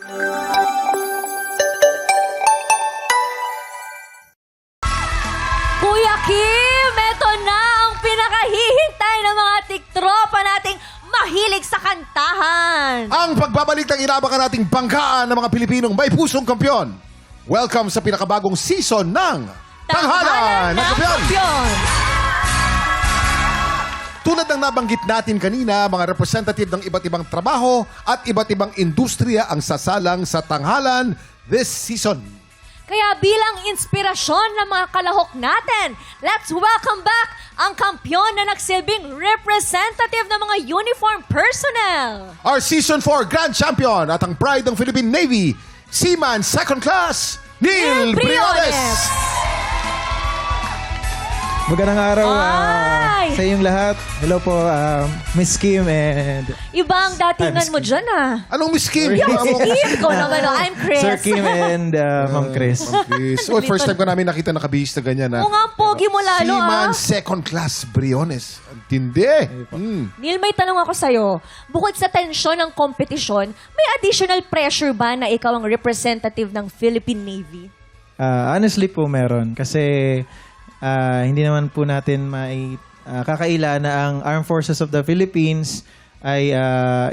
Kuya Kim, eto na ang pinakahihintay ng mga tiktropa nating mahilig sa kantahan. Ang pagbabalik ng inabangan nating banggaan ng mga Pilipinong may pusong kampyon. Welcome sa pinakabagong season ng Tanghalan ng Kampyon! Tulad ng nabanggit natin kanina, mga representative ng iba't ibang trabaho at iba't ibang industriya ang sasalang sa Tanghalan this season. Kaya bilang inspirasyon ng mga kalahok natin, let's welcome back ang kampyon na nagsilbing representative ng mga uniform personnel. Our Season 4 Grand Champion at ang pride ng Philippine Navy, Seaman Second Class, Neil Briones! Magandang araw Ay! sa inyong lahat. Hello po, Miss Kim and Iba ang datingan mo dyan ah. Anong Miss Kim? Yung Kim ko naman, I'm Chris. Sir Kim and Ma'am Chris. Chris. Oh, first time ko namin nakita nakabihis na ganyan. Oo nga, pogi mo lalo Seaman ah. Second Class Briones. Ang tindi. Neil, may tanong ako sa'yo. Bukod sa tensyon ng kompetisyon, may additional pressure ba na ikaw ang representative ng Philippine Navy? Honestly po meron kasi hindi naman po natin kakaila na ang Armed Forces of the Philippines ay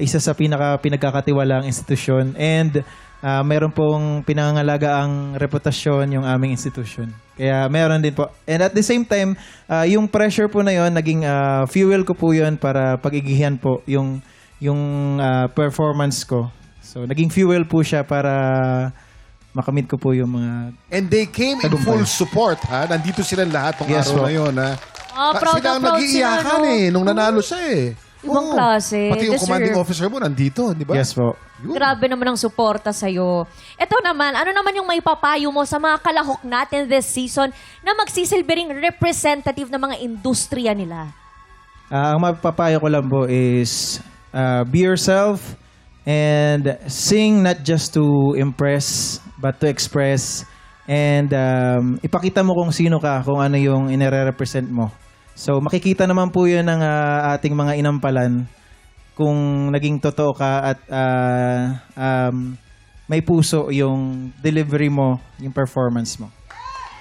isa sa pinagkakatiwalaang institusyon and meron pong pinangangalaga ang reputasyon yung aming institusyon. Kaya meron din po. And at the same time, yung pressure po na yon naging fuel ko po yun para pag-igihan po yung performance ko. So naging fuel po siya para makamit ko po yung mga... And they came in tagumpay. full support, ha? Nandito silang lahat ng Yes, araw po. na yun, ha? Proud Sila na ang proud nag-iiyakan sila, no? nung nanalo siya, eh. Ibang Oo. klase. Pati yung Deserve. commanding officer mo nandito, di ba? Yes po. Yun. Grabe naman ang suporta sa'yo. Ito naman, ano naman yung may papayo mo sa mga kalahok natin this season na magsisilbering representative ng mga industriya nila? Ang mapapayo ko lang po is be yourself and sing not just to impress but to express and ipakita mo kung sino ka, kung ano yung inire-represent mo. So makikita naman po yun ng ating mga inampalan kung naging totoo ka at may puso yung delivery mo, yung performance mo.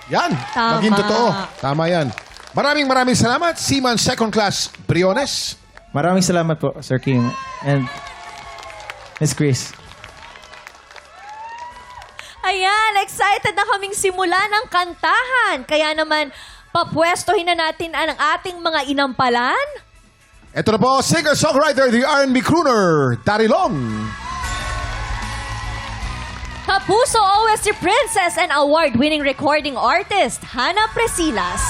Yan. Tama. Maging totoo. Tama yan. Maraming salamat, Seaman Second Class Briones. Maraming salamat po, Sir Kim and Miss Chris. Ayan, excited na kaming simula ng kantahan. Kaya naman, papwestohin na natin ang ating mga inampalan. Ito na po, singer-songwriter, the R&B crooner, Darilong. Kapuso OST Princess and award-winning recording artist, Hannah Presilas.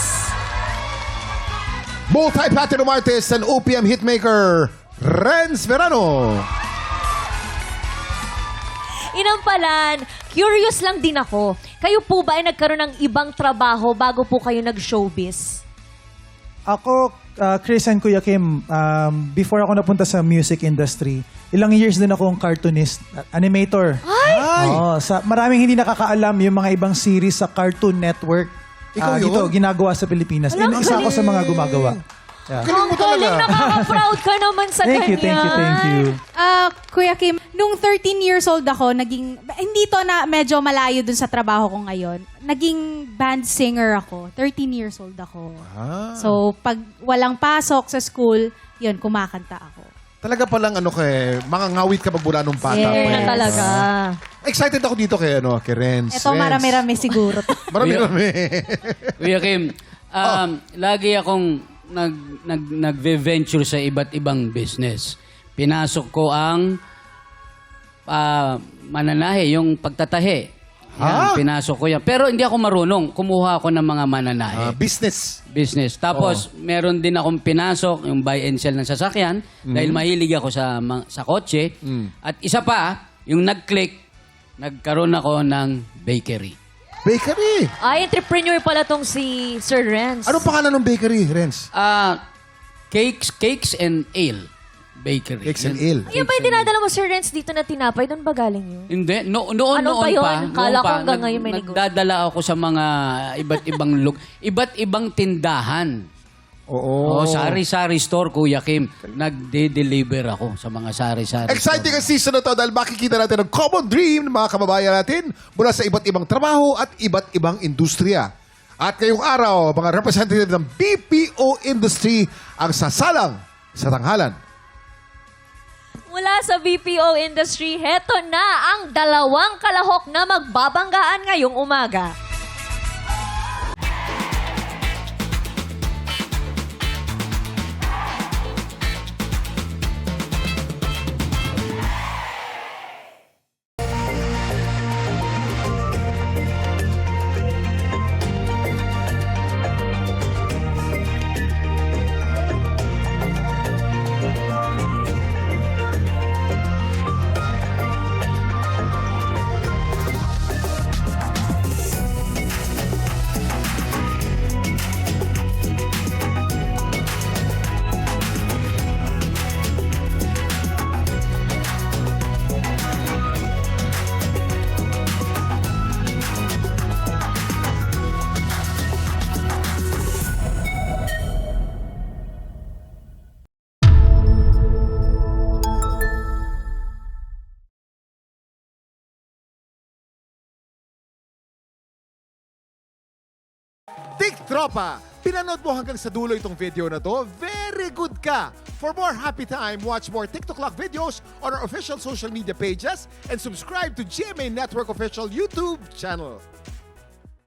Multi-platinum artist and OPM hitmaker, Renz Verano. Inampalan, curious lang din ako. Kayo po ba ay nagkaroon ng ibang trabaho bago po kayo nag-showbiz? Ako, Chris and Kuya Kim, before ako napunta sa music industry, ilang years din akong cartoonist, animator. Ay! Maraming hindi nakakaalam yung mga ibang series sa Cartoon Network. Ikaw yun? Dito, ginagawa sa Pilipinas. Alam, Isa ako sa mga gumagawa. Yeah. Galing mo Galing, talaga. nakaka-proud ka naman sa Thank you, ganyan. thank you. Kuya Kim, nung 13 years old ako, hindi to na medyo malayo dun sa trabaho ko ngayon. Naging band singer ako. 13 years old ako. So, pag walang pasok sa school, yun, kumakanta ako. Talaga palang mga ngawit ka pa mula nung bata Yeah, pa. na eh. talaga. Excited ako dito kay Renz. Ito, marami-rami siguro. Marami-rami. Kuya Kim, lagi akong nag-venture sa iba't ibang business. Pinasok ko ang mananahe, yung pagtatahe. Yan, pinasok ko yan. Pero hindi ako marunong. Kumuha ako ng mga mananahe. Business. Business. Tapos, meron din akong pinasok, yung buy and sell ng sasakyan, dahil mahilig ako sa kotse. At isa pa, yung nag-click, nagkaroon ako ng bakery. Bakery. Ay, entrepreneur pala tong si Sir Renz. Anong pangalan ng bakery, Renz? Cakes and Ale Bakery. Cakes and Ale. Yan ba yung dinadala mo, Sir Renz, dito na tinapay? Doon ba galing yun? Hindi. Noon Ano pa yun? Kala ko hanggang ngayon may negosyo. Nagdadala ako sa mga iba't ibang iba't ibang tindahan. Oo. Sari-sari store, Kuya Kim. Nagde-deliver ako sa mga sari-sari Exciting store. ang season na to dahil makikita natin ang common dream ng mga kababayan natin mula sa iba't ibang trabaho at iba't ibang industriya. At ngayong araw, mga representative ng BPO industry ang sasalang sa tanghalan. Mula sa BPO industry, heto na ang dalawang kalahok na magbabanggaan ngayong umaga. Tik Tropa! Pinanood mo hanggang sa dulo itong video na to? Very good ka! For more happy time, watch more TikTok Clock videos on our official social media pages and subscribe to GMA Network official YouTube channel.